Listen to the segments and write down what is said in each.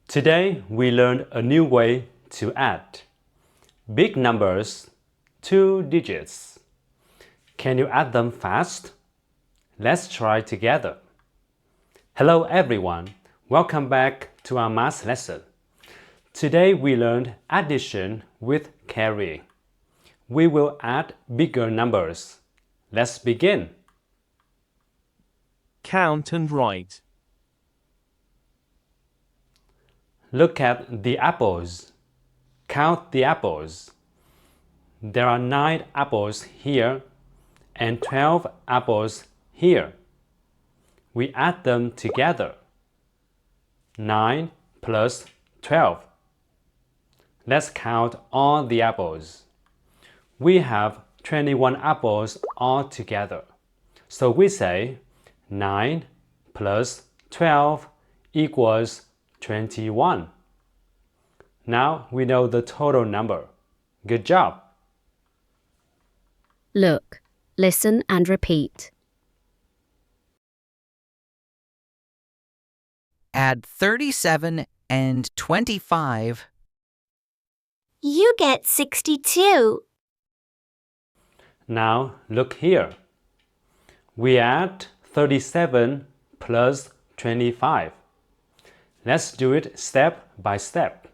Today we learned a new way to add big numbers, 2 digits. Can you add them fast? Let's try together. Hello everyone, welcome back to our math lesson. Today we learned addition with carrying. We will add bigger numbers. Let's begin. Count and write. Look at the apples. Count the apples. There are 9 apples here and 12 apples here. We add them together. 9 plus 12. Let's count all the apples. We have 21 apples altogether. So we say 9 plus 12 equals 21. Now we know the total number. Good job! Look, listen and repeat. Add 37 and 25. You get 62. Now look here. We add 37 plus 25. Let's do it step by step.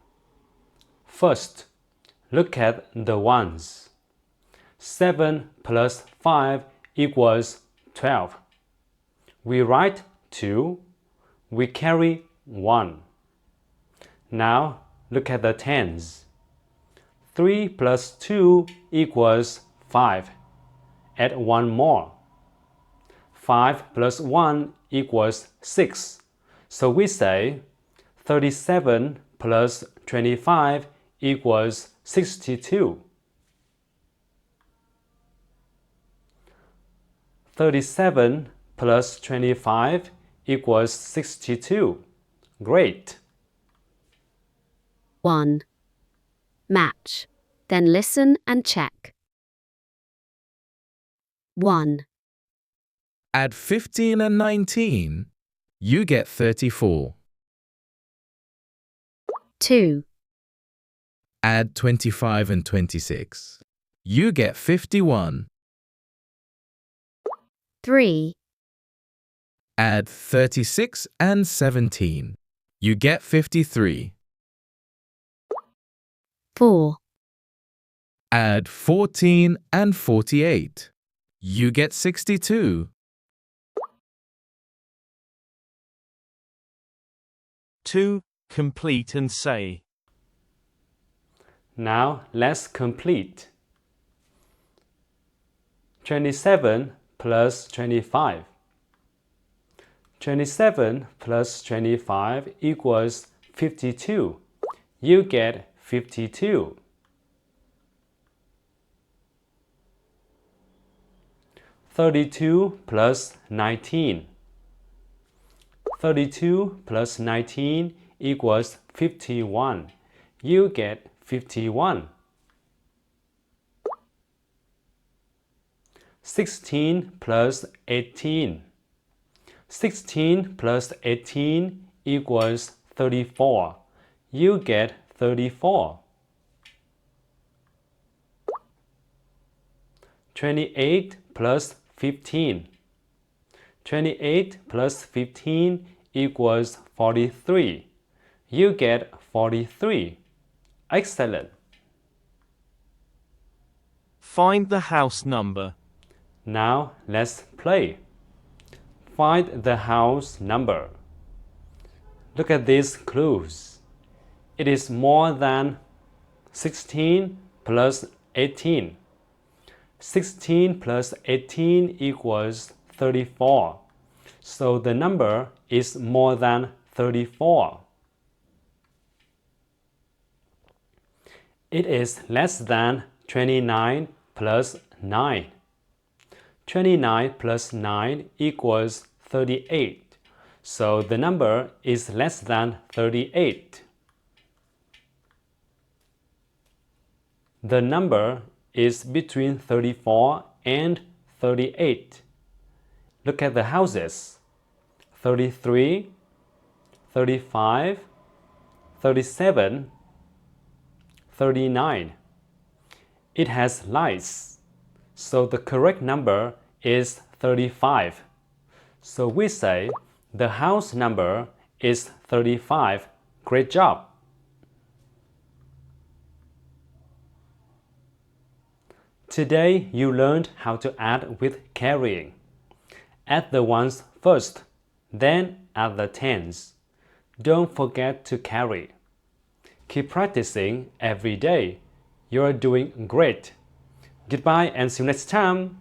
First, look at the ones. 7 plus 5 equals 12. We write 2. We carry 1. Now look at the tens. 3 plus 2 equals 5. Add 1 more. 5 plus 1 equals 6. So we say 37 plus 25 equals 62. 37 plus 25 equals 62. Great! 1. Match. Then listen and check. 1. Add 15 and 19. You get 34. 2. Add 25 and 26. You get 51. 3. Add 36 and 17. You get 53. 4. Add 14 and 48. You get 62. 2. Complete and say. Now let's complete. 27 plus 25. 27 plus 25 equals 52. You get 52. 32 plus 19. 32 plus 19 equals 51. You get 51. 16 plus 18. 16 plus 18 equals 34. You get 34. 28 plus 15. 28 plus 15 equals 43. You get 43. Excellent! Find the house number. Now let's play. Find the house number. Look at these clues. It is more than 16 plus 18. 16 plus 18 equals 34. So the number is more than 34. It is less than 29 plus 9. 29 plus 9 equals 38. So the number is less than 38. The number is between 34 and 38. Look at the houses. 33, 35, 37, 39. It has lights, so the correct number is 35. So we say the house number is 35. Great job! Today you learned how to add with carrying. Add the ones first, then add the tens. Don't forget to carry. Keep practicing every day. You're doing great. Goodbye and see you next time.